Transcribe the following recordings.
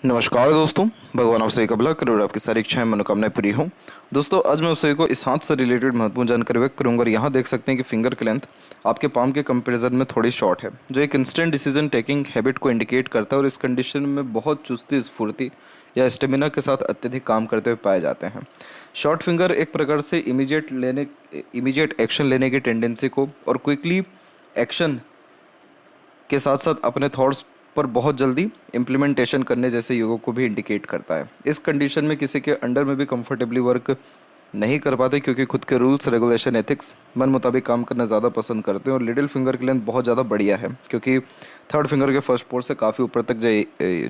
नमस्कार दोस्तों। भगवान आप सभी का भला करे और आपकी सारी इच्छाएं मनोकामनाएं पूरी हों। दोस्तों आज मैं आप सभी को इस हाथ से रिलेटेड महत्वपूर्ण जानकारी व्यक्त करूंगा और यहाँ देख सकते हैं कि फिंगर की लेंथ आपके पाम के कंपैरिजन में थोड़ी शॉर्ट है, जो एक इंस्टेंट डिसीजन टेकिंग हैबिट को इंडिकेट करता है और इस कंडीशन में बहुत चुस्ती स्फूर्ति या स्टेमिना के साथ अत्यधिक काम करते हुए पाए जाते हैं। शॉर्ट फिंगर एक प्रकार से इमीडिएट एक्शन लेने की टेंडेंसी को और क्विकली एक्शन के साथ साथ अपने थॉट्स पर बहुत जल्दी इम्प्लीमेंटेशन करने जैसे योगों को भी इंडिकेट करता है। इस कंडीशन में किसी के अंडर में भी कंफर्टेबली वर्क नहीं कर पाते, क्योंकि खुद के रूल्स रेगुलेशन एथिक्स मन मुताबिक काम करना ज़्यादा पसंद करते हैं। और लिटिल फिंगर की लेंथ बहुत ज़्यादा बढ़िया है, क्योंकि थर्ड फिंगर के फर्स्ट पोर से काफ़ी ऊपर तक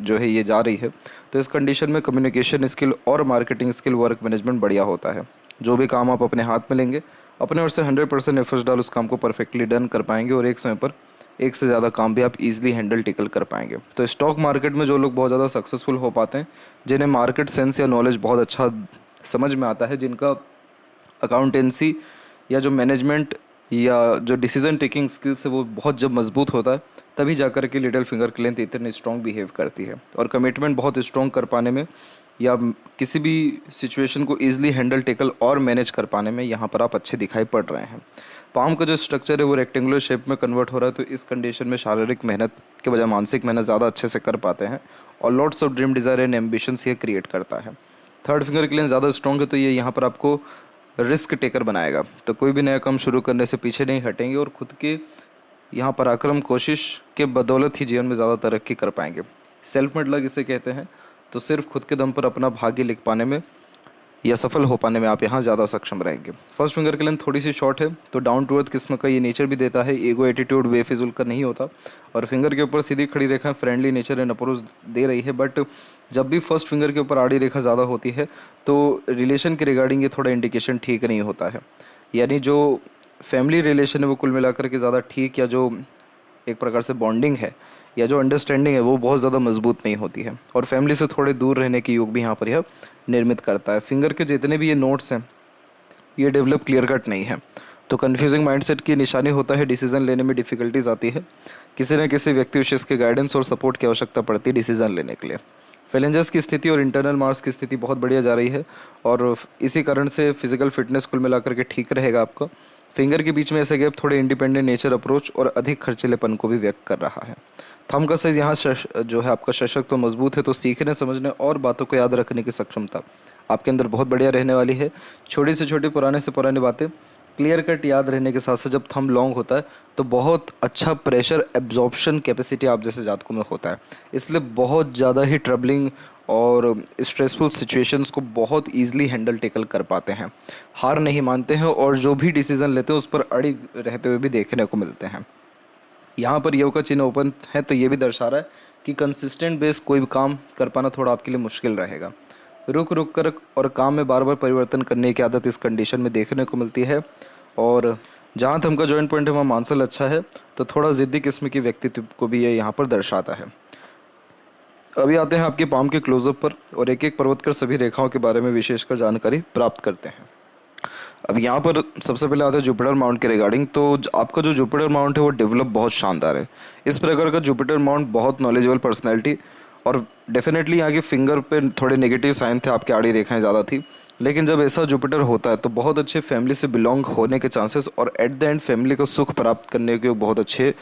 जो है ये जा रही है। तो इस कंडीशन में कम्युनिकेशन स्किल और मार्केटिंग स्किल, वर्क मैनेजमेंट बढ़िया होता है। जो भी काम आप अपने हाथ में लेंगे, अपने ओर से 100% एफर्ट्स डाल उस काम को परफेक्टली डन कर पाएंगे और एक समय पर एक से ज़्यादा काम भी आप इजीली हैंडल टिकल कर पाएंगे। तो स्टॉक मार्केट में जो लोग बहुत ज़्यादा सक्सेसफुल हो पाते हैं, जिन्हें मार्केट सेंस या नॉलेज बहुत अच्छा समझ में आता है, जिनका अकाउंटेंसी या जो मैनेजमेंट या जो डिसीजन टेकिंग स्किल्स है वो बहुत जब मजबूत होता है, तभी जाकर के लिटिल फिंगर की लेंथ इतनी स्ट्रॉन्ग बिहेव करती है। और कमिटमेंट बहुत स्ट्रॉन्ग कर पाने में या किसी भी सिचुएशन को ईजिली हैंडल टेकल और मैनेज कर पाने में यहाँ पर आप अच्छे दिखाई पड़ रहे हैं। पाम का जो स्ट्रक्चर है वो रेक्टेंगुलर शेप में कन्वर्ट हो रहा है, तो इस कंडीशन में शारीरिक मेहनत के बजाय मानसिक मेहनत ज़्यादा अच्छे से कर पाते हैं और lots of dream desire and ambitions ये क्रिएट करता है। थर्ड फिंगर की लेंथ ज़्यादा स्ट्रॉन्ग है, तो ये यहाँ पर आपको रिस्क टेकर बनाएगा। तो कोई भी नया काम शुरू करने से पीछे नहीं हटेंगे और खुद के यहाँ पराक्रम कोशिश के बदौलत ही जीवन में ज़्यादा तरक्की कर पाएंगे। सेल्फ मेड लक इसे कहते हैं। तो सिर्फ खुद के दम पर अपना भाग्य लिख पाने में या सफल हो पाने में आप यहाँ ज़्यादा सक्षम रहेंगे। फर्स्ट फिंगर की लेंथ थोड़ी सी शॉर्ट है, तो डाउन टू अर्थ किस्म का ये नेचर भी देता है। ईगो एटीट्यूड बेफिजुल का नहीं होता और फिंगर के ऊपर सीधी खड़ी रेखा फ्रेंडली नेचर एंड अप्रोच दे रही है। बट जब भी फर्स्ट फिंगर के ऊपर आड़ी रेखा ज़्यादा होती है तो रिलेशन के रिगार्डिंग ये थोड़ा इंडिकेशन ठीक नहीं होता है। यानी जो फैमिली रिलेशन है वो कुल मिलाकर के ज़्यादा ठीक, या जो एक प्रकार से बॉन्डिंग है या जो अंडरस्टैंडिंग है वो बहुत ज़्यादा मजबूत नहीं होती है और फैमिली से थोड़े दूर रहने की योग भी यहाँ पर यह निर्मित करता है। फिंगर के जितने भी ये नोट्स हैं ये डेवलप क्लियर कट नहीं है, तो कन्फ्यूजिंग माइंडसेट की निशानी होता है। डिसीजन लेने में डिफिकल्टीज आती है, किसी न किसी व्यक्ति विशेष के गाइडेंस और सपोर्ट की आवश्यकता पड़ती है डिसीजन लेने के लिए। फैलेंजर्स की स्थिति और इंटरनल मार्क्स की स्थिति बहुत बढ़िया जा रही है और इसी कारण से फिजिकल फिटनेस कुल मिलाकर के ठीक रहेगा आपका। फिंगर के बीच में ऐसे गैप थोड़े इंडिपेंडेंट नेचर अप्रोच और अधिक खर्चीलेपन को भी व्यक्त कर रहा है। थंब का साइज यहाँ जो है आपका सशक्त और मजबूत है, तो सीखने समझने और बातों को याद रखने की सक्षमता आपके अंदर बहुत बढ़िया रहने वाली है। छोटी से छोटी पुराने से पुरानी बातें क्लियर कट याद रहने के साथ साथ जब थंब लॉन्ग होता है तो बहुत अच्छा प्रेशर एब्जॉर्प्शन कैपेसिटी आप जैसे जातकों में होता है, इसलिए बहुत ज़्यादा ही ट्रबलिंग और स्ट्रेसफुल सिचुएशंस को बहुत ईजिली हैंडल टेकल कर पाते हैं, हार नहीं मानते हैं और जो भी डिसीजन लेते हैं उस पर अड़ी रहते हुए भी देखने को मिलते हैं। यहाँ पर योग का चिन्ह ओपन है, तो ये भी दर्शा रहा है कि कंसिस्टेंट बेस कोई भी काम कर पाना थोड़ा आपके लिए मुश्किल रहेगा। रुक रुक कर और काम में बार बार परिवर्तन करने की आदत इस कंडीशन में देखने को मिलती है। और जहाँ थंब का जॉइंट पॉइंट है वहाँ मानसल अच्छा है, तो थोड़ा ज़िद्दी किस्म की व्यक्तित्व को भी ये यहाँ पर दर्शाता है। अभी आते हैं आपके पाम के क्लोजअप पर और एक एक पर्वत कर सभी रेखाओं के बारे में विशेषकर जानकारी प्राप्त करते हैं। अब यहाँ पर सबसे पहले आता है जुपिटर माउंट के रिगार्डिंग। तो आपका जो जुपिटर माउंट है वो डेवलप बहुत शानदार है। इस प्रकार का जुपिटर माउंट बहुत नॉलेजेबल पर्सनैलिटी और डेफिनेटली यहाँ के फिंगर पे थोड़े नेगेटिव साइन थे, आपकी आड़ी रेखाएं ज़्यादा थी, लेकिन जब ऐसा जुपिटर होता है तो बहुत अच्छे फैमिली से बिलोंग होने के चांसेस और एट द एंड फैमिली का सुख प्राप्त करने के बहुत अच्छे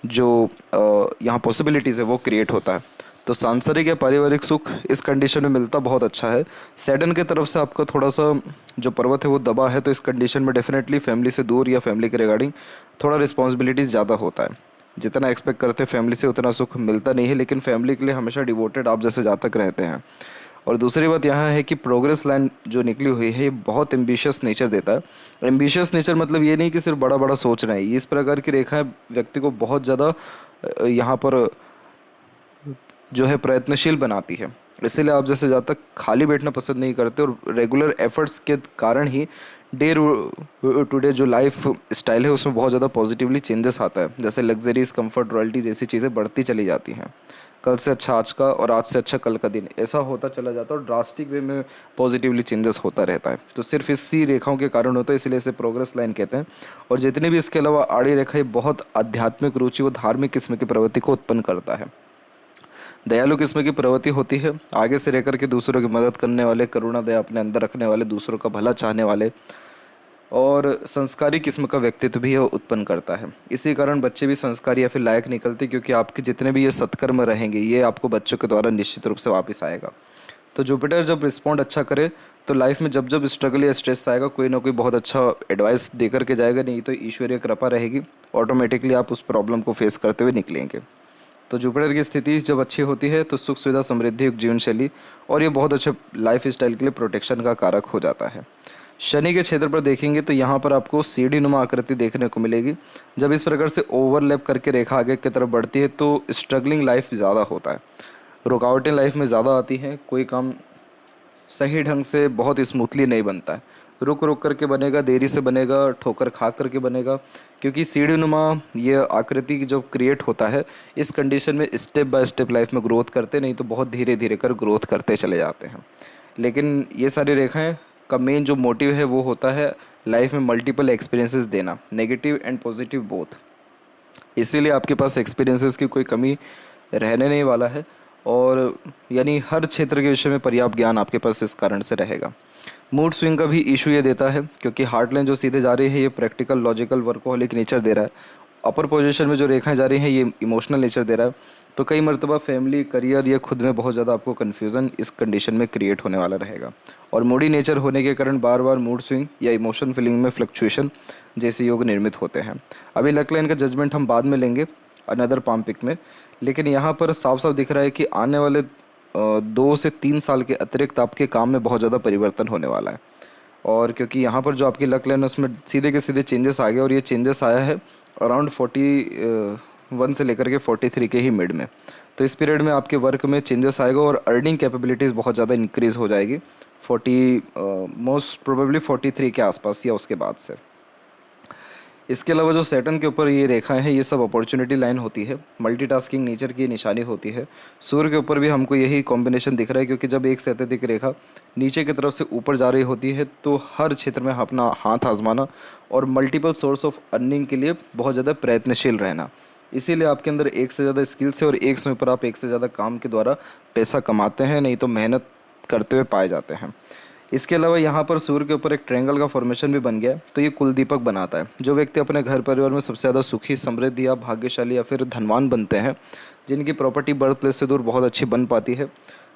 जो यहाँ पॉसिबिलिटीज़ है वो क्रिएट होता है। तो सांसारिक या पारिवारिक सुख इस कंडीशन में मिलता बहुत अच्छा है। सैटर्न की तरफ से आपका थोड़ा सा जो पर्वत है वो दबा है, तो इस कंडीशन में डेफिनेटली फैमिली से दूर या फैमिली के रिगार्डिंग थोड़ा रिस्पॉन्सिबिलिटीज़ ज़्यादा होता है। जितना एक्सपेक्ट करते हैं फैमिली से उतना सुख मिलता नहीं है, लेकिन फैमिली के लिए हमेशा डिवोटेड आप जैसे जातक रहते हैं। और दूसरी बात यहाँ है कि प्रोग्रेस लाइन जो निकली हुई है ये बहुत एम्बिशियस नेचर देता है। एम्बिशियस नेचर मतलब ये नहीं कि सिर्फ बड़ा बड़ा सोच रहे हैं, इस प्रकार की रेखाएं व्यक्ति को बहुत ज़्यादा यहाँ पर जो है प्रयत्नशील बनाती है। इसीलिए आप जैसे ज़्यादा खाली बैठना पसंद नहीं करते और रेगुलर एफर्ट्स के कारण ही डे टू डे जो लाइफ स्टाइल है उसमें बहुत ज़्यादा पॉजिटिवली चेंजेस आता है। जैसे लग्जरीज, कंफर्ट, रॉयल्टी जैसी चीज़ें बढ़ती चली जाती हैं। कल से अच्छा आज का और आज से अच्छा कल का दिन, ऐसा होता चला जाता है और ड्रास्टिक वे में पॉजिटिवली चेंजेस होता रहता है। तो सिर्फ इसी रेखाओं के कारण होता है, इसलिए इसे प्रोग्रेस लाइन कहते हैं। और जितने भी इसके अलावा आड़ी रेखा ये बहुत आध्यात्मिक रुचि व धार्मिक किस्म की प्रवृत्ति को उत्पन्न करता है। दयालु किस्म की प्रवृत्ति होती है, आगे से रह करके दूसरों की मदद करने वाले, करुणा दया अपने अंदर रखने वाले, दूसरों का भला चाहने वाले और संस्कारी किस्म का व्यक्तित्व भी यह उत्पन्न करता है। इसी कारण बच्चे भी संस्कारी या फिर लायक निकलते, क्योंकि आपके जितने भी ये सत्कर्म रहेंगे ये आपको बच्चों के द्वारा निश्चित रूप से वापस आएगा। तो जुपिटर जब रिस्पॉन्ड अच्छा करे तो लाइफ में जब जब स्ट्रगल या स्ट्रेस आएगा कोई ना कोई बहुत अच्छा एडवाइस दे करके जाएगा, नहीं तो ईश्वरीय कृपा रहेगी, ऑटोमेटिकली आप उस प्रॉब्लम को फेस करते हुए निकलेंगे। तो जुपिटर की स्थिति जब अच्छी होती है तो सुख सुविधा, समृद्धि, एक जीवन शैली और ये बहुत अच्छे लाइफ स्टाइल के लिए प्रोटेक्शन का कारक हो जाता है। शनि के क्षेत्र पर देखेंगे तो यहाँ पर आपको सीढ़ी नुमा आकृति देखने को मिलेगी। जब इस प्रकार से ओवरलैप करके रेखा आगे की तरफ बढ़ती है तो स्ट्रगलिंग लाइफ ज़्यादा होता है, रुकावटें लाइफ में ज़्यादा आती हैं, कोई काम सही ढंग से बहुत स्मूथली नहीं बनता है, रुक रुक करके बनेगा, देरी से बनेगा, ठोकर खा करके बनेगा, क्योंकि सीढ़ी नुमा ये आकृति जो क्रिएट होता है इस कंडीशन में स्टेप बाय स्टेप लाइफ में ग्रोथ करते, नहीं तो बहुत धीरे धीरे कर ग्रोथ करते चले जाते हैं। लेकिन ये सारी रेखाएं का मेन जो मोटिव है वो होता है लाइफ में मल्टीपल एक्सपीरियंसेस देना, नेगेटिव एंड पॉजिटिव बोथ। इसीलिए आपके पास एक्सपीरियंसेस की कोई कमी रहने नहीं वाला है और यानी हर क्षेत्र के विषय में पर्याप्त ज्ञान आपके पास इस कारण से रहेगा। मूड स्विंग का भी इशू ये देता है, क्योंकि हार्ट लाइन जो सीधे जा रही है ये प्रैक्टिकल, लॉजिकल, वर्कोहॉलिक नेचर दे रहा है। अपर पोजीशन में जो रेखाएं जा रही हैं ये इमोशनल नेचर दे रहा है। तो कई मरतबा फैमिली, करियर या खुद में बहुत ज़्यादा आपको कन्फ्यूज़न इस कंडीशन में क्रिएट होने वाला रहेगा। और मूडी नेचर होने के कारण बार बार मूड स्विंग या इमोशन फीलिंग में फ्लक्चुएशन जैसे योग निर्मित होते हैं। अभी लक लाइन का जजमेंट हम बाद में लेंगे अनदर पाम पिक में, लेकिन यहाँ पर साफ साफ दिख रहा है कि आने वाले 2 से 3 साल के अतिरिक्त आपके काम में बहुत ज़्यादा परिवर्तन होने वाला है। और क्योंकि यहाँ पर जो आपकी लक लाइन है उसमें सीधे के सीधे चेंजेस आ गए और ये चेंजेस आया है अराउंड 41 से लेकर के 43 के ही मिड में। तो इस पीरियड में आपके वर्क में चेंजेस आएगा और अर्निंग कैपेबिलिटीज़ बहुत ज़्यादा इंक्रीज़ हो जाएगी मोस्ट प्रोबेबली 43 के आसपास या उसके बाद से। इसके अलावा जो सैटर्न के ऊपर ये रेखाएं हैं ये सब अपॉर्चुनिटी लाइन होती है, मल्टीटास्किंग नेचर की निशानी होती है। सूर्य के ऊपर भी हमको यही कॉम्बिनेशन दिख रहा है, क्योंकि जब एक से अत्यधिक रेखा नीचे की तरफ से ऊपर जा रही होती है तो हर क्षेत्र में अपना हाथ आजमाना और मल्टीपल सोर्स ऑफ अर्निंग के लिए बहुत ज़्यादा प्रयत्नशील रहना। इसीलिए आपके अंदर एक से ज़्यादा स्किल्स है और एक समय पर आप एक से ज़्यादा काम के द्वारा पैसा कमाते हैं, नहीं तो मेहनत करते हुए पाए जाते हैं। इसके अलावा यहाँ पर सूर्य के ऊपर एक ट्रायंगल का फॉर्मेशन भी बन गया है, तो ये कुल दीपक बनाता है। जो व्यक्ति अपने घर परिवार में सबसे ज़्यादा सुखी, समृद्ध या भाग्यशाली या फिर धनवान बनते हैं, जिनकी प्रॉपर्टी बर्थ प्लेस से दूर बहुत अच्छी बन पाती है,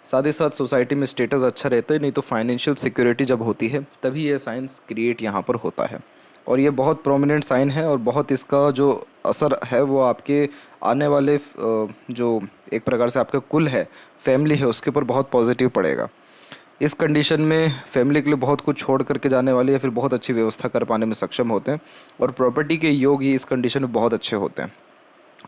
साथ ही साथ सोसाइटी में स्टेटस अच्छा रहता है, नहीं तो फाइनेंशियल सिक्योरिटी जब होती है तभी ये साइंस क्रिएट यहाँ पर होता है। और ये बहुत प्रोमिनेंट साइन है और बहुत इसका जो असर है वो आपके आने वाले जो एक प्रकार से आपका कुल है, फैमिली है, उसके ऊपर बहुत पॉजिटिव पड़ेगा। इस कंडीशन में फैमिली के लिए बहुत कुछ छोड़ करके जाने वाले या फिर बहुत अच्छी व्यवस्था कर पाने में सक्षम होते हैं और प्रॉपर्टी के योग ही इस कंडीशन में बहुत अच्छे होते हैं,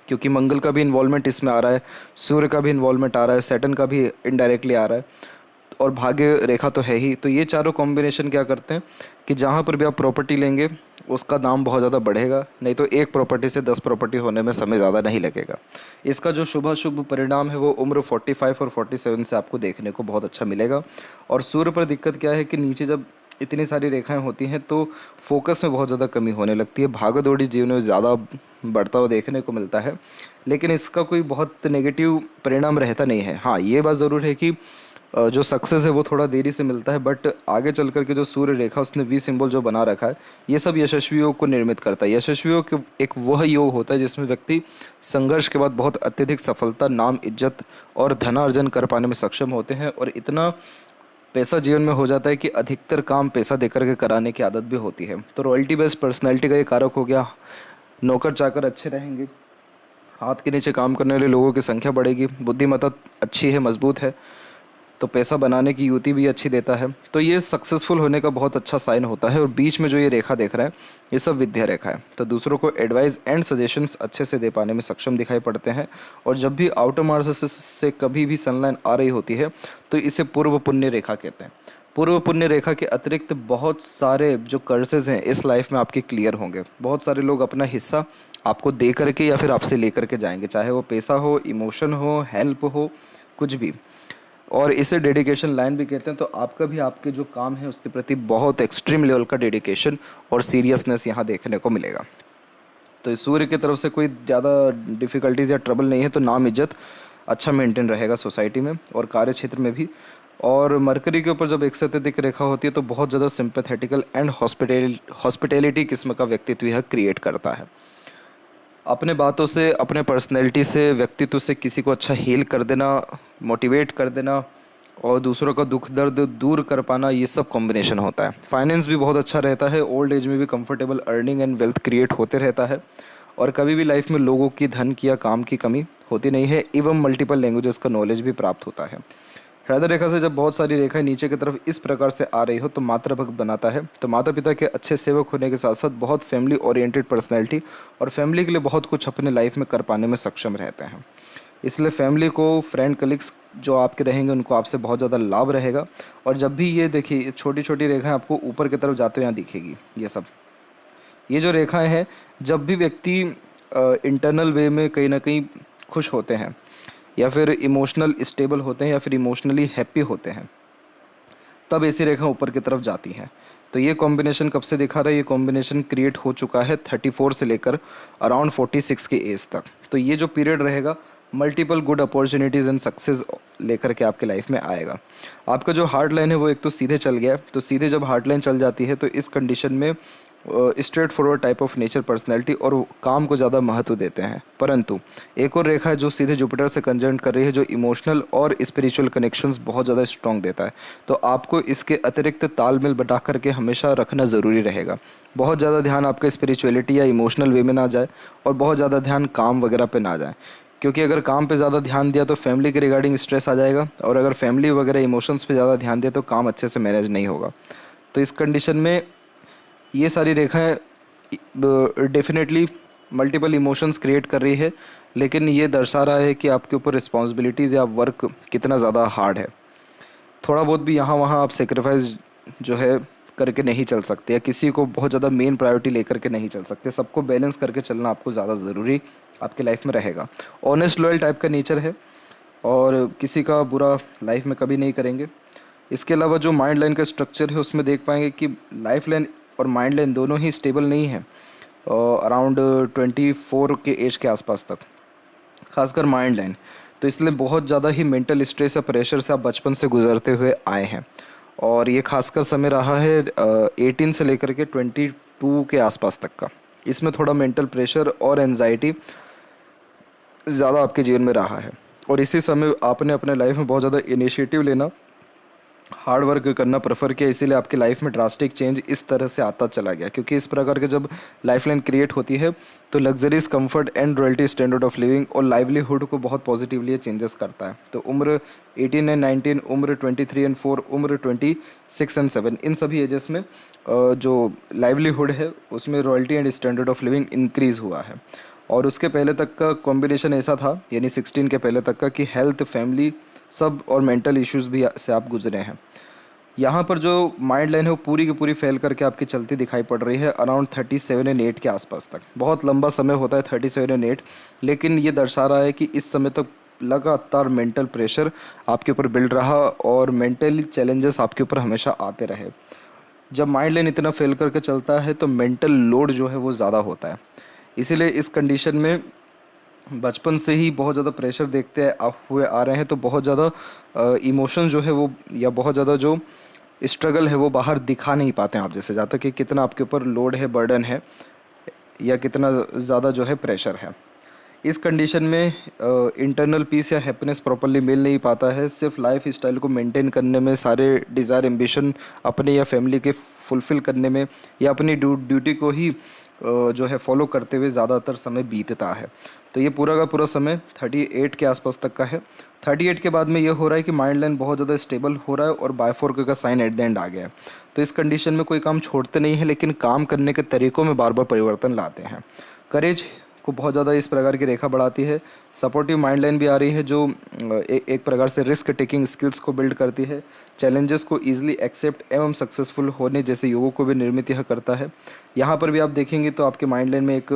क्योंकि मंगल का भी इन्वॉल्वमेंट इसमें आ रहा है, सूर्य का भी इन्वॉल्वमेंट आ रहा है, सैटर्न का भी इनडायरेक्टली आ रहा है और भाग्य रेखा तो है ही। तो ये चारों कॉम्बिनेशन क्या करते हैं कि जहाँ पर भी आप प्रॉपर्टी लेंगे उसका दाम बहुत ज़्यादा बढ़ेगा, नहीं तो एक प्रॉपर्टी से 10 प्रॉपर्टी होने में समय ज़्यादा नहीं लगेगा। इसका जो शुभ शुभ परिणाम है वो उम्र 45 और 47 से आपको देखने को बहुत अच्छा मिलेगा। और सूर्य पर दिक्कत क्या है कि नीचे जब इतनी सारी रेखाएं होती हैं तो फोकस में बहुत ज़्यादा कमी होने लगती है, भागा दौड़ी जीवन में ज़्यादा बढ़ता हुआ देखने को मिलता है, लेकिन इसका कोई बहुत नेगेटिव परिणाम रहता नहीं है। हाँ, ये बात ज़रूर है कि जो सक्सेस है वो थोड़ा देरी से मिलता है, बट आगे चल करके जो सूर्य रेखा उसने वी सिंबल जो बना रखा है ये सब यशस्वी योग को निर्मित करता है। यशस्वी योग एक वह योग होता है जिसमें व्यक्ति संघर्ष के बाद बहुत अत्यधिक सफलता, नाम, इज्जत और धनार्जन कर पाने में सक्षम होते हैं और इतना पैसा जीवन में हो जाता है कि अधिकतर काम पैसा देकर के कराने की आदत भी होती है। तो रॉयल्टी बेस्ड पर्सनैलिटी का ये कारक हो गया। नौकर चाकर अच्छे रहेंगे, हाथ के नीचे काम करने वाले लोगों की संख्या बढ़ेगी, बुद्धिमत्ता अच्छी है, मजबूत है, तो पैसा बनाने की युति भी अच्छी देता है। तो ये सक्सेसफुल होने का बहुत अच्छा साइन होता है। और बीच में जो ये रेखा देख रहे हैं ये सब विद्या रेखा है, तो दूसरों को एडवाइस एंड सजेशंस अच्छे से दे पाने में सक्षम दिखाई पड़ते हैं। और जब भी आउटर मार्स से कभी भी सनलाइन आ रही होती है तो इसे पूर्व पुण्य रेखा कहते हैं। पूर्व पुण्य रेखा के अतिरिक्त बहुत सारे जो कर्सेज हैं इस लाइफ में आपके क्लियर होंगे। बहुत सारे लोग अपना हिस्सा आपको दे करके या फिर आपसे ले करके जाएंगे, चाहे वो पैसा हो, इमोशन हो, हेल्प हो, कुछ भी। और इसे डेडिकेशन लाइन भी कहते हैं। तो आपका भी आपके जो काम है उसके प्रति बहुत एक्सट्रीम लेवल का डेडिकेशन और सीरियसनेस यहाँ देखने को मिलेगा। तो इस सूर्य की तरफ से कोई ज़्यादा डिफ़िकल्टीज या ट्रबल नहीं है, तो नाम, इज्जत, अच्छा मेंटेन रहेगा सोसाइटी में और कार्य क्षेत्र में भी। और मरकरी के ऊपर जब एक से अत्यधिक रेखा होती है तो बहुत ज़्यादा सिंपैथेटिकल एंड हॉस्पिटैलिटी किस्म का व्यक्तित्व यह क्रिएट करता है। अपने बातों से, अपने पर्सनैलिटी से, व्यक्तित्व से किसी को अच्छा हील कर देना, मोटिवेट कर देना और दूसरों का दुख दर्द दूर कर पाना, ये सब कॉम्बिनेशन होता है। फाइनेंस भी बहुत अच्छा रहता है, ओल्ड एज में भी comfortable earning and wealth create होते रहता है और कभी भी लाइफ में लोगों की धन की या काम की कमी होती नहीं है। एवं मल्टीपल लैंग्वेजेस का नॉलेज भी प्राप्त होता है। हृदय रेखा से जब बहुत सारी रेखाएं नीचे की तरफ इस प्रकार से आ रही हो तो मातृभक्त बनाता है। तो माता पिता के अच्छे सेवक होने के साथ साथ बहुत फैमिली ओरिएंटेड पर्सनैलिटी और फैमिली के लिए बहुत कुछ अपने लाइफ में कर पाने में सक्षम रहते हैं। इसलिए फैमिली को, फ्रेंड, कलीग्स जो आपके रहेंगे उनको आपसे बहुत ज़्यादा लाभ रहेगा। और जब भी ये देखिए छोटी छोटी रेखाएं आपको ऊपर की तरफ जाते हुए यहाँ दिखेगी, ये जो रेखाएं हैं, जब भी व्यक्ति इंटरनल वे में कहीं ना कहीं खुश होते हैं या फिर इमोशनल स्टेबल होते हैं या फिर इमोशनली हैप्पी होते हैं, तब ऐसी रेखा ऊपर की तरफ जाती हैं। तो ये कॉम्बिनेशन कब से दिखा रहा है? ये कॉम्बिनेशन क्रिएट हो चुका है 34 से लेकर अराउंड 46 के एज तक। तो ये जो पीरियड रहेगा, multiple good opportunities and success लेकर के आपके लाइफ में आएगा। आपका जो हार्ट लाइन है वो एक तो सीधे चल गया है, तो सीधे जब हार्ट लाइन चल जाती है तो इस कंडीशन में straight forward type of nature personality और काम को ज़्यादा महत्व देते हैं। परंतु एक और रेखा है जो सीधे जुपिटर से कंजंक्ट कर रही है, जो इमोशनल और स्पिरिचुअल कनेक्शंस बहुत ज़्यादा स्ट्रॉन्ग देता है। तो आपको इसके अतिरिक्त तालमेल बटा करके हमेशा रखना ज़रूरी रहेगा। बहुत ज़्यादा ध्यान आपका स्पिरिचुअलिटी या इमोशनल वे में ना जाए और बहुत ज़्यादा ध्यान काम वगैरह पे ना जाए, क्योंकि अगर काम पे ज़्यादा ध्यान दिया तो फैमिली के रिगार्डिंग स्ट्रेस आ जाएगा और अगर फैमिली वगैरह इमोशंस पे ज़्यादा ध्यान दिया तो काम अच्छे से मैनेज नहीं होगा। तो इस कंडीशन में ये सारी रेखाएं डेफिनेटली मल्टीपल इमोशंस क्रिएट कर रही है, लेकिन ये दर्शा रहा है कि आपके ऊपर रिस्पॉन्सिबिलिटीज़ या वर्क कितना ज़्यादा हार्ड है। थोड़ा बहुत भी यहाँ वहाँ आप सेक्रीफाइस जो है करके नहीं चल सकते या किसी को बहुत ज़्यादा मेन प्रायोरिटी लेकर के नहीं चल सकते। सबको बैलेंस करके चलना आपको ज़्यादा ज़रूरी आपके लाइफ में रहेगा। ऑनेस्ट लॉयल टाइप का नेचर है और किसी का बुरा लाइफ में कभी नहीं करेंगे। इसके अलावा जो माइंड लाइन का स्ट्रक्चर है उसमें देख पाएंगे कि लाइफ लाइन और माइंड लाइन दोनों ही स्टेबल नहीं है अराउंड 24 के एज के आसपास तक, खासकर माइंड लाइन। तो इसलिए बहुत ज़्यादा ही मेंटल स्ट्रेस या प्रेशर से आप बचपन से गुजरते हुए आए हैं और ये खासकर समय रहा है 18 से लेकर के 22 के आसपास तक का। इसमें थोड़ा मेंटल प्रेशर और एंजाइटी ज़्यादा आपके जीवन में रहा है और इसी समय आपने अपने लाइफ में बहुत ज़्यादा इनिशिएटिव लेना, हार्ड वर्क करना प्रेफर किया, इसीलिए आपकी लाइफ में ड्रास्टिक चेंज इस तरह से आता चला गया। क्योंकि इस प्रकार के जब लाइफ लाइन क्रिएट होती है तो luxuries, comfort and royalty standard of living और लाइवलीहुड को बहुत पॉजिटिवली चेंजेस करता है। तो उम्र 18 एंड 19, उम्र 23 एंड 4, उम्र 26 एंड 7, इन सभी एजेस में जो लाइवलीहुड है उसमें royalty and standard of living increase हुआ है। और उसके पहले तक का कॉम्बिनेशन ऐसा था, यानी 16 के पहले तक का, कि हेल्थ, फैमिली सब और मेंटल इश्यूज भी से आप गुजरे हैं। यहाँ पर जो माइंड लाइन है वो पूरी की पूरी फेल करके आपकी चलती दिखाई पड़ रही है अराउंड 37 एंड 8 के आसपास तक। बहुत लंबा समय होता है 37 एंड 8, लेकिन ये दर्शा रहा है कि इस समय तक लगातार मेंटल प्रेशर आपके ऊपर बिल्ड रहा और मेंटली चैलेंजेस आपके ऊपर हमेशा आते रहे। जब माइंड लाइन इतना फेल करके चलता है तो मेंटल लोड जो है वो ज़्यादा होता है। इसीलिए इस कंडीशन में बचपन से ही बहुत ज़्यादा प्रेशर देखते हुए आ रहे हैं, तो बहुत ज़्यादा इमोशन जो है वो या बहुत ज़्यादा जो स्ट्रगल है वो बाहर दिखा नहीं पाते हैं आप जैसे, ज़्यादा कि कितना आपके ऊपर लोड है, बर्डन है या कितना ज़्यादा जो है प्रेशर है। इस कंडीशन में इंटरनल पीस या हैप्पीनेस प्रॉपरली मिल नहीं पाता है। सिर्फ लाइफ स्टाइल को मेंटेन करने में, सारे डिज़ायर, एम्बिशन अपने या फैमिली के फुलफ़िल करने में या अपनी ड्यूटी को ही जो है फॉलो करते हुए ज़्यादातर समय बीतता है। तो ये पूरा का पूरा समय 38 के आसपास तक का है। 38 के बाद में ये हो रहा है कि माइंड लाइन बहुत ज़्यादा स्टेबल हो रहा है और बायफोर्क का साइन एट द एंड आ गया है। तो इस कंडीशन में कोई काम छोड़ते नहीं है, लेकिन काम करने के तरीक़ों में बार बार परिवर्तन लाते हैं। करेज को बहुत ज़्यादा इस प्रकार की रेखा बढ़ाती है। सपोर्टिव माइंड लाइन भी आ रही है जो एक प्रकार से रिस्क टेकिंग स्किल्स को बिल्ड करती है। चैलेंजेस को ईजिली एक्सेप्ट एवं सक्सेसफुल होने जैसे योगों को भी निर्मित यह करता है। यहाँ पर भी आप देखेंगे तो आपके माइंड लाइन में एक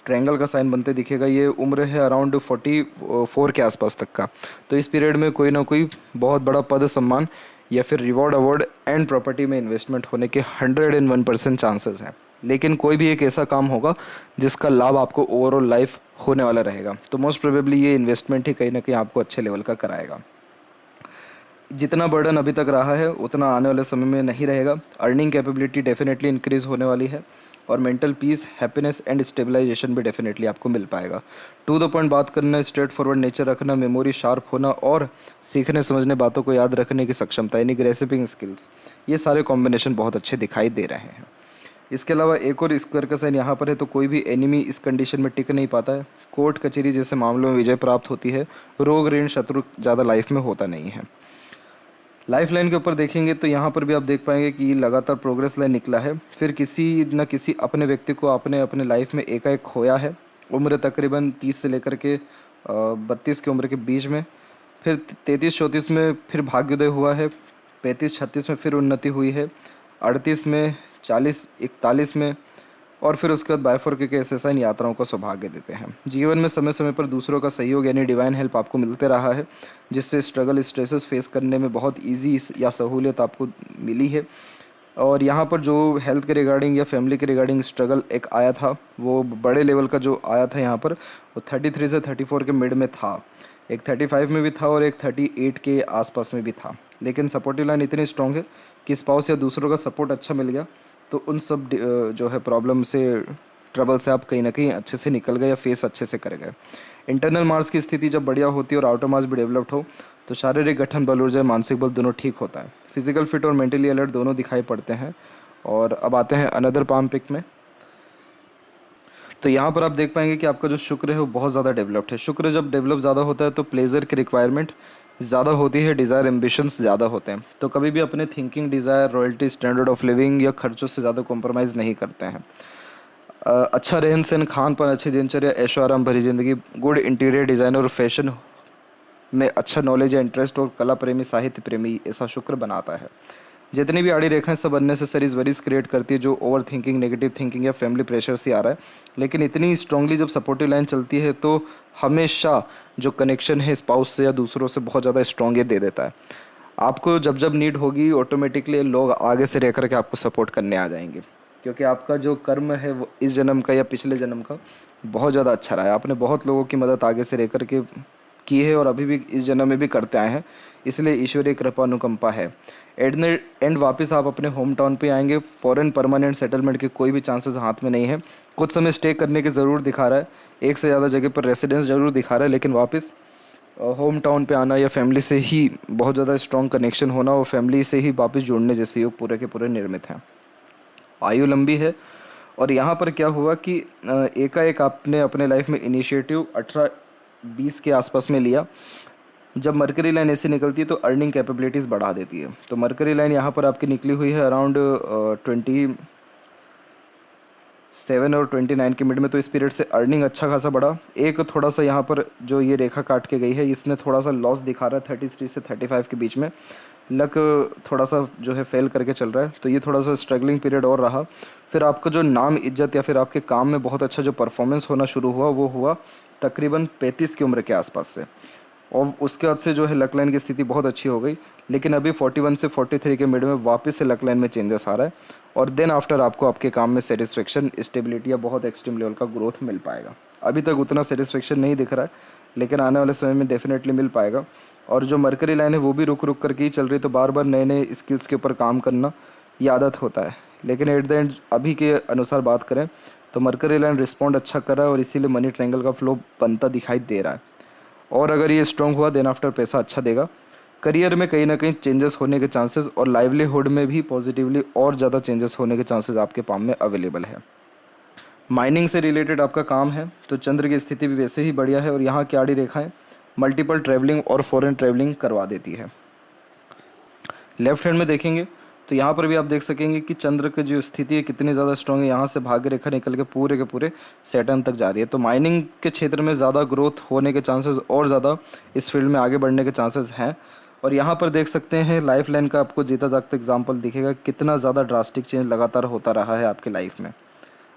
ट्रायंगल का साइन बनते दिखेगा। ये उम्र है अराउंड 44 के आसपास तक का। तो इस पीरियड में कोई ना कोई बहुत बड़ा पद, सम्मान या फिर रिवॉर्ड, अवार्ड एंड प्रॉपर्टी में इन्वेस्टमेंट होने के 101% चांसेस हैं। लेकिन कोई भी एक ऐसा काम होगा जिसका लाभ आपको ओवरऑल लाइफ होने वाला रहेगा। तो मोस्ट प्रोबेबली ये इन्वेस्टमेंट ही कहीं ना कहीं आपको अच्छे लेवल का कराएगा। जितना बर्डन अभी तक रहा है उतना आने वाले समय में नहीं रहेगा। अर्निंग कैपेबिलिटी डेफिनेटली इंक्रीज़ होने वाली है और mental peace, happiness and stabilization भी डेफिनेटली आपको मिल पाएगा। टू द पॉइंट बात करना, स्ट्रेट फॉरवर्ड नेचर रखना, मेमोरी शार्प होना और सीखने समझने बातों को याद रखने की क्षमता यानी ग्रेसिपिंग स्किल्स, ये सारे कॉम्बिनेशन बहुत अच्छे दिखाई दे रहे हैं। इसके अलावा एक और स्क्वायर का साइन यहाँ पर है, तो कोई भी एनिमी इस कंडीशन में टिक नहीं पाता है। कोर्ट कचहरी जैसे मामलों में विजय प्राप्त होती है। रोग ऋण शत्रु ज़्यादा लाइफ में होता नहीं है। लाइफ लाइन के ऊपर देखेंगे तो यहाँ पर भी आप देख पाएंगे कि लगातार प्रोग्रेस लाइन निकला है। फिर किसी न किसी अपने व्यक्ति को आपने अपने लाइफ में एकाएक खोया है। उम्र तकरीबन 30 से लेकर के 32 की उम्र के बीच में। फिर 33-34 में फिर भाग्योदय हुआ है। 35-36 में फिर उन्नति हुई है। 38 में, 40-41 में, और फिर उसके बाद बायफोर्क के ऐसे साइन यात्राओं को सौभाग्य देते हैं। जीवन में समय समय पर दूसरों का सहयोग यानी डिवाइन हेल्प आपको मिलते रहा है, जिससे स्ट्रगल, स्ट्रेसेस फेस करने में बहुत इजी या सहूलियत आपको मिली है। और यहाँ पर जो हेल्थ के रिगार्डिंग या फैमिली के रिगार्डिंग स्ट्रगल एक आया था, वो बड़े लेवल का जो आया था यहाँ पर, वो 33 से 34 के मिड में था। एक 35 में भी था और एक 38 के आसपास में भी था। लेकिन सपोर्टिव लाइन इतनी स्ट्रॉन्ग है कि स्पाउस या दूसरों का सपोर्ट अच्छा मिल गया, तो उन सब जो है प्रॉब्लम से, ट्रबल से आप कहीं ना कहीं अच्छे से निकल गए या फेस अच्छे से कर गए। इंटरनल मार्स की स्थिति जब बढ़िया होती है और आउटर मार्स भी डेवलप्ड हो, तो शारीरिक गठन, बल ऊर्जा, मानसिक बल दोनों ठीक होता है। फिजिकल फिट और मेंटली अलर्ट दोनों दिखाई पड़ते हैं। और अब आते हैं अनदर पाम पिक में। तो यहाँ पर आप देख पाएंगे कि आपका जो शुक्र है वो बहुत ज़्यादा डेवलप्ड है। शुक्र जब डेवलप ज़्यादा होता है तो प्लेजर की रिक्वायरमेंट ज़्यादा होती है, डिज़ायर, एम्बिशंस ज़्यादा होते हैं। तो कभी भी अपने thinking, desire, royalty, standard of living या खर्चों से ज़्यादा कॉम्प्रोमाइज़ नहीं करते हैं। अच्छा रहन सहन, खान पान, अच्छी दिनचर्या, ऐशो आराम भरी ज़िंदगी, गुड इंटीरियर डिज़ाइन और फैशन में अच्छा नॉलेज या इंटरेस्ट और कला प्रेमी, साहित्य प्रेमी, ऐसा शुक्र बनाता है। जितनी भी आड़ी रेखाएं सब अननेसेसरीज वरीज क्रिएट करती है, जो ओवर थिंकिंग, नेगेटिव थिंकिंग या फैमिली प्रेशर से आ रहा है। लेकिन इतनी स्ट्रांगली जब सपोर्टिव लाइन चलती है तो हमेशा जो कनेक्शन है स्पाउस से या दूसरों से बहुत ज़्यादा स्ट्रॉन्ग ये दे देता है। आपको जब जब नीड होगी ऑटोमेटिकली लोग आगे से रह करके आपको सपोर्ट करने आ जाएंगे, क्योंकि आपका जो कर्म है वो इस जन्म का या पिछले जन्म का बहुत ज़्यादा अच्छा रहा है। आपने बहुत लोगों की मदद आगे से रह करके की है और अभी भी इस जन्म में भी करते आए हैं, इसलिए ईश्वरीय कृपा अनुकंपा है। एंड वापस आप अपने होम टाउन पे आएंगे। फॉरेन परमानेंट सेटलमेंट के कोई भी चांसेस हाथ में नहीं है। कुछ समय स्टे करने की ज़रूर दिखा रहा है, एक से ज़्यादा जगह पर रेसिडेंस ज़रूर दिखा रहा है, लेकिन वापस होम टाउन पे आना या फैमिली से ही बहुत ज़्यादा स्ट्रॉन्ग कनेक्शन होना और फैमिली से ही वापस जुड़ने जैसे योग पूरे के पूरे निर्मित हैं। आयु लंबी है। और यहाँ पर क्या हुआ कि एकाएक आपने अपने लाइफ में इनिशिएटिव 18-20 के आसपास में लिया। जब मरकरी लाइन ऐसे निकलती है तो अर्निंग कैपेबिलिटीज़ बढ़ा देती है। तो मरकरी लाइन यहाँ पर आपकी निकली हुई है अराउंड 27 और 29 के मिड में, तो इस पीरियड से अर्निंग अच्छा खासा बढ़ा। एक थोड़ा सा यहाँ पर जो ये रेखा काट के गई है, इसने थोड़ा सा लॉस दिखा रहा है 33 से 35 के बीच में। लक थोड़ा सा जो है फेल करके चल रहा है, तो ये थोड़ा सा स्ट्रगलिंग पीरियड और रहा। फिर आपका जो नाम, इज्जत या फिर आपके काम में बहुत अच्छा जो परफॉर्मेंस होना शुरू हुआ वो हुआ तकरीबन 35 की उम्र के आसपास से। और उसके बाद से जो है लक लाइन की स्थिति बहुत अच्छी हो गई। लेकिन अभी 41 से 43 के मिड में वापस से लक लाइन में चेंजेस आ रहा है और देन आफ्टर आपको आपके काम में सेटिस्फेक्शन, स्टेबिलिटी या बहुत एक्सट्रीम लेवल का ग्रोथ मिल पाएगा। अभी तक उतना सेटिस्फेक्शन नहीं दिख रहा है, लेकिन आने वाले समय में डेफिनेटली मिल पाएगा। और जो मरकरी लाइन है वो भी रुक रुक करके ही चल रही है, तो बार बार नए नए स्किल्स के ऊपर काम करना ये आदत होता है। लेकिन एट द एंड अभी के अनुसार बात करें तो मरकरी लाइन रिस्पॉन्ड अच्छा कर रहा है और इसीलिए मनी ट्रायंगल का फ्लो बनता दिखाई दे रहा है। और अगर ये स्ट्रॉन्ग हुआ देन आफ्टर पैसा अच्छा देगा। करियर में कहीं ना कहीं चेंजेस होने के चांसेस और लाइवलीहुड में भी पॉजिटिवली और ज़्यादा चेंजेस होने के चांसेस आपके पाम में अवेलेबल है। माइनिंग से रिलेटेड आपका काम है तो चंद्र की स्थिति भी वैसे ही बढ़िया है और यहाँ की आड़ी रेखाएं मल्टीपल ट्रैवलिंग और फॉरेन ट्रैवलिंग करवा देती है। लेफ्ट हैंड में देखेंगे तो यहाँ पर भी आप देख सकेंगे कि चंद्र की जो स्थिति है कितनी ज़्यादा स्ट्रॉन्ग है। यहाँ से भाग्य रेखा निकल के पूरे सैटर्न तक जा रही है, तो माइनिंग के क्षेत्र में ज़्यादा ग्रोथ होने के चांसेस और ज़्यादा इस फील्ड में आगे बढ़ने के चांसेस हैं। और यहाँ पर देख सकते हैं लाइफ लाइन का आपको जीता जागता एग्जाम्पल दिखेगा, कितना ज़्यादा ड्रास्टिक चेंज लगातार होता रहा है आपकी लाइफ में।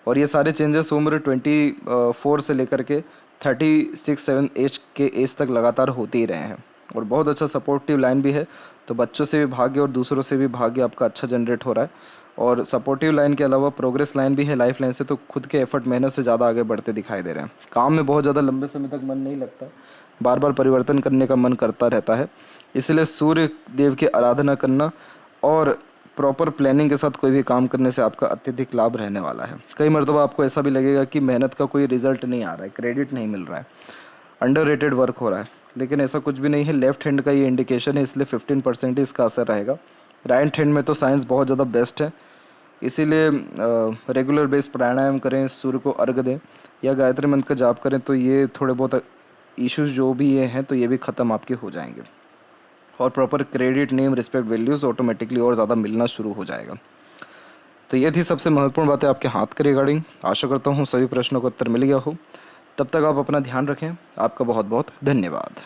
और ये सारे चेंजेस उम्र 24 से लेकर के 36-7 एज के एज तक लगातार होते ही रहे हैं। और बहुत अच्छा सपोर्टिव लाइन भी है, तो बच्चों से भी भाग्य और दूसरों से भी भाग्य आपका अच्छा जनरेट हो रहा है। और सपोर्टिव लाइन के अलावा प्रोग्रेस लाइन भी है लाइफ लाइन से, तो खुद के एफर्ट मेहनत से ज़्यादा आगे बढ़ते दिखाई दे रहे हैं। काम में बहुत ज़्यादा लंबे समय तक मन नहीं लगता, बार बार परिवर्तन करने का मन करता रहता है। इसलिए सूर्य देव की आराधना करना और प्रॉपर प्लानिंग के साथ कोई भी काम करने से आपका अत्यधिक लाभ रहने वाला है। कई मरतबा आपको ऐसा भी लगेगा कि मेहनत का कोई रिजल्ट नहीं आ रहा है, क्रेडिट नहीं मिल रहा है, अंडररेटेड वर्क हो रहा है, लेकिन ऐसा कुछ भी नहीं है। लेफ्ट हैंड का ये इंडिकेशन है, इसलिए 15% ही इसका असर रहेगा। राइट हैंड में तो साइंस बहुत ज़्यादा बेस्ट है, इसीलिए रेगुलर बेस प्राणायाम करें, सूर्य को अर्घ दें या गायत्री मंत्र का जाप करें, तो ये थोड़े बहुत इश्यूज जो भी ये हैं तो ये भी ख़त्म आपके हो जाएंगे और proper credit, name, respect, values automatically और ज़्यादा मिलना शुरू हो जाएगा। तो ये थी सबसे महत्वपूर्ण बातें आपके हाथ के रिगार्डिंग। आशा करता हूँ सभी प्रश्नों का उत्तर मिल गया हो। तब तक आप अपना ध्यान रखें। आपका बहुत बहुत धन्यवाद।